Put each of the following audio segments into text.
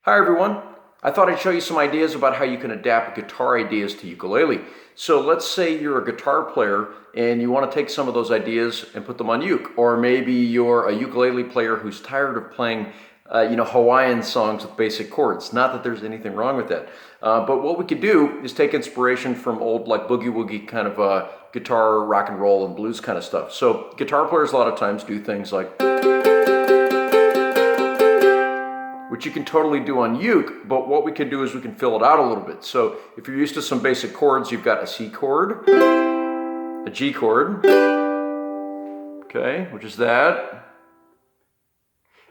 Hi everyone. I thought I'd show you some ideas about how you can adapt guitar ideas to ukulele. So let's say you're a guitar player and you want to take some of those ideas and put them on uke. Or maybe you're a ukulele player who's tired of playing Hawaiian songs with basic chords. Not that there's anything wrong with that. But what we could do is take inspiration from old like boogie woogie kind of guitar, rock and roll and blues kind of stuff. So guitar players a lot of times do things like, which you can totally do on uke, but what we can do is we can fill it out a little bit. So if you're used to some basic chords, you've got a C chord, a G chord, okay, which is that,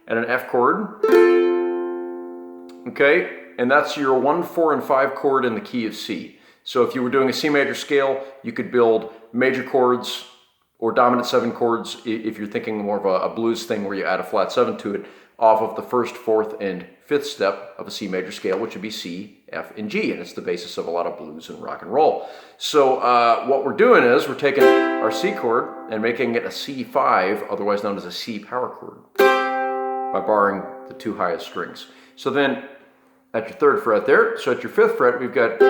and an F chord, okay, and that's your 1, 4, and 5 chord in the key of C. So if you were doing a C major scale, you could build major chords or dominant 7 chords if you're thinking more of a blues thing where you add a flat 7 to it, off of the 1st, 4th, and 5th step of a C major scale, which would be C, F, and G, and it's the basis of a lot of blues and rock and roll. So what we're doing is we're taking our C chord and making it a C5, otherwise known as a C power chord, by borrowing the 2 highest strings. So then at your 3rd fret there, so at your 5th fret we've got,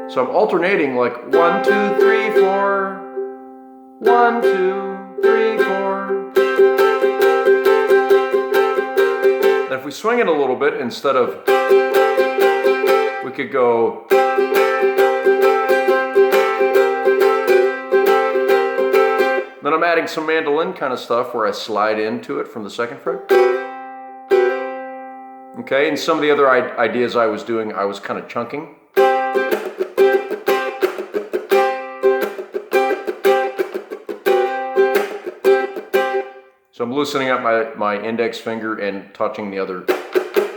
so I'm alternating like 1, 2, 3, 4, 1, 2, 3, 4. And if we swing it a little bit, instead of, we could go, then I'm adding some mandolin kind of stuff where I slide into it from the 2nd fret. Okay, and some of the other ideas I was doing, I was kind of chunking. So I'm loosening up my index finger and touching the other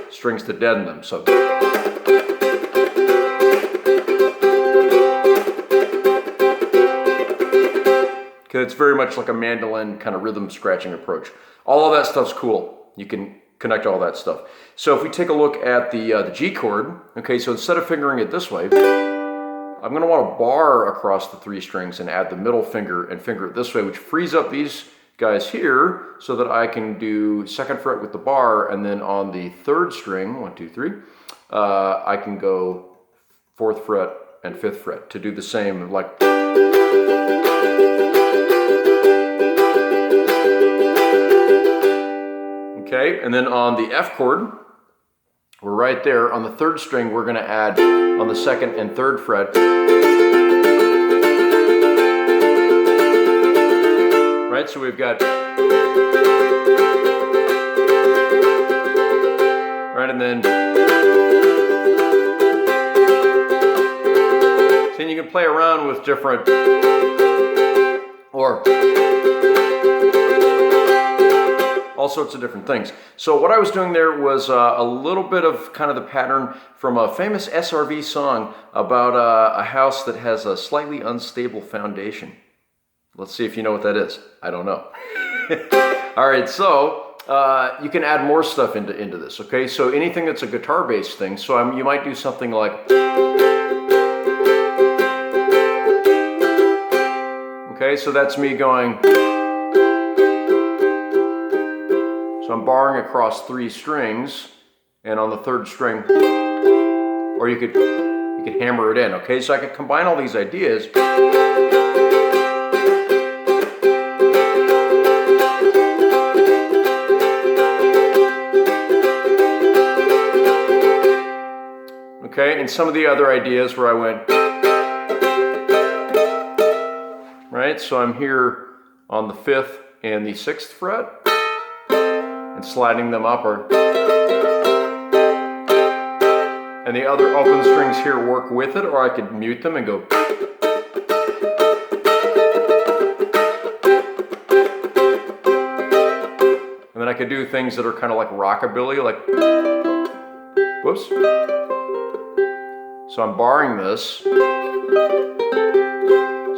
strings to deaden them. So it's very much like a mandolin kind of rhythm scratching approach. All of that stuff's cool. You can connect all that stuff. So if we take a look at the G chord, okay, so instead of fingering it this way, I'm going to want to bar across the 3 strings and add the middle finger and finger it this way, which frees up these guys here so that I can do 2nd fret with the bar, and then on the 3rd string, 1, 2, 3, I can go 4th fret and 5th fret to do the same, like, okay, and then on the F chord, we're right there. On the 3rd string, we're going to add on the 2nd and 3rd fret, right? So we've got, right, and then, so you can play around with different, or all sorts of different things. So what I was doing there was a little bit of kind of the pattern from a famous SRV song about a house that has a slightly unstable foundation. Let's see if you know what that is. I don't know. All right, so you can add more stuff into this, okay? So anything that's a guitar-based thing, so you might do something like, okay, so that's me going, so I'm barring across 3 strings, and on the 3rd string, or you could hammer it in, okay? So I could combine all these ideas. Okay, and some of the other ideas where I went, right? So I'm here on the 5th and the 6th fret, and sliding them up, and the other open strings here work with it, or I could mute them and go, and then I could do things that are kind of like rockabilly, like, whoops. So I'm barring this, so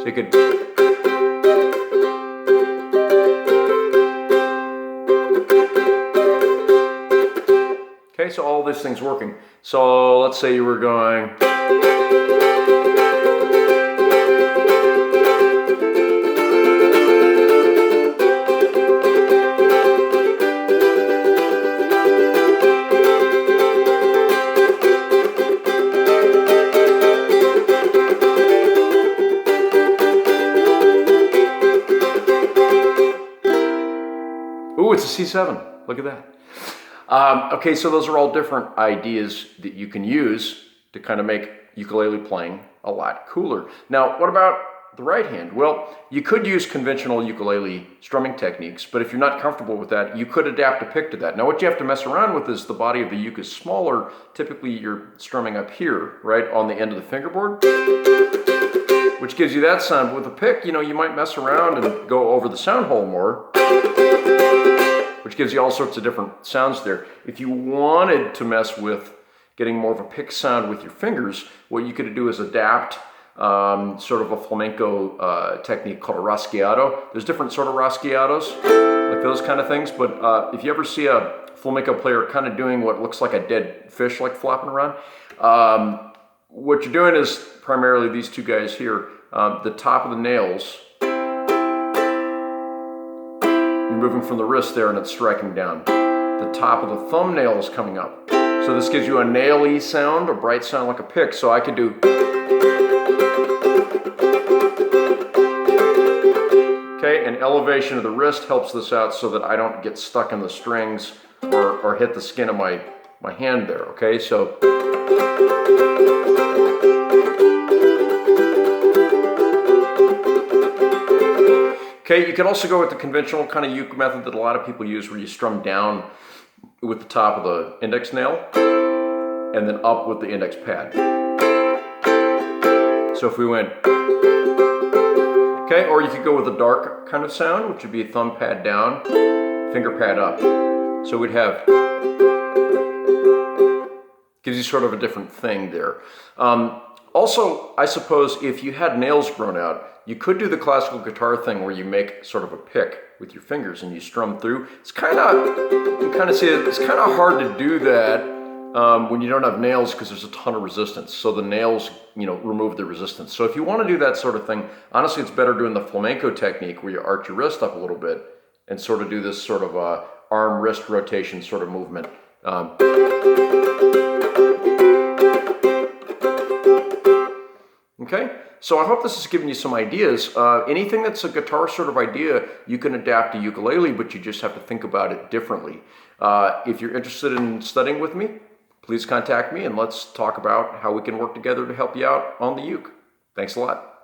you could, okay, so all this thing's working. So let's say you were going, C7. Look at that. Okay, so those are all different ideas that you can use to kind of make ukulele playing a lot cooler. Now, what about the right hand? Well, you could use conventional ukulele strumming techniques, but if you're not comfortable with that, you could adapt a pick to that. Now, what you have to mess around with is the body of the uke is smaller. Typically, you're strumming up here, right, on the end of the fingerboard, which gives you that sound. With a pick, you know, you might mess around and go over the sound hole more, which gives you all sorts of different sounds there. If you wanted to mess with getting more of a pick sound with your fingers, what you could do is adapt sort of a flamenco technique called a rasgueado. There's different sort of rasgueados, like those kind of things, but if you ever see a flamenco player kind of doing what looks like a dead fish, like flopping around, what you're doing is primarily these two guys here, the top of the nails, you're moving from the wrist there and it's striking down. The top of the thumbnail is coming up. So this gives you a nail-y sound, a bright sound like a pick. So I could do, okay, and elevation of the wrist helps this out so that I don't get stuck in the strings or hit the skin of my hand there, okay? So, okay, you can also go with the conventional kind of uke method that a lot of people use where you strum down with the top of the index nail and then up with the index pad. So if we went, okay, or you could go with a dark kind of sound, which would be thumb pad down, finger pad up. So we'd have, gives you sort of a different thing there. Also, I suppose if you had nails grown out, you could do the classical guitar thing where you make sort of a pick with your fingers and you strum through. It's kind of, you can kind of see it, it's kind of hard to do that when you don't have nails because there's a ton of resistance. So the nails, you know, remove the resistance. So if you want to do that sort of thing, honestly, it's better doing the flamenco technique where you arch your wrist up a little bit and sort of do this sort of arm wrist rotation sort of movement. Okay, so I hope this has given you some ideas. Anything that's a guitar sort of idea, you can adapt to ukulele, but you just have to think about it differently. If you're interested in studying with me, please contact me and let's talk about how we can work together to help you out on the uke. Thanks a lot.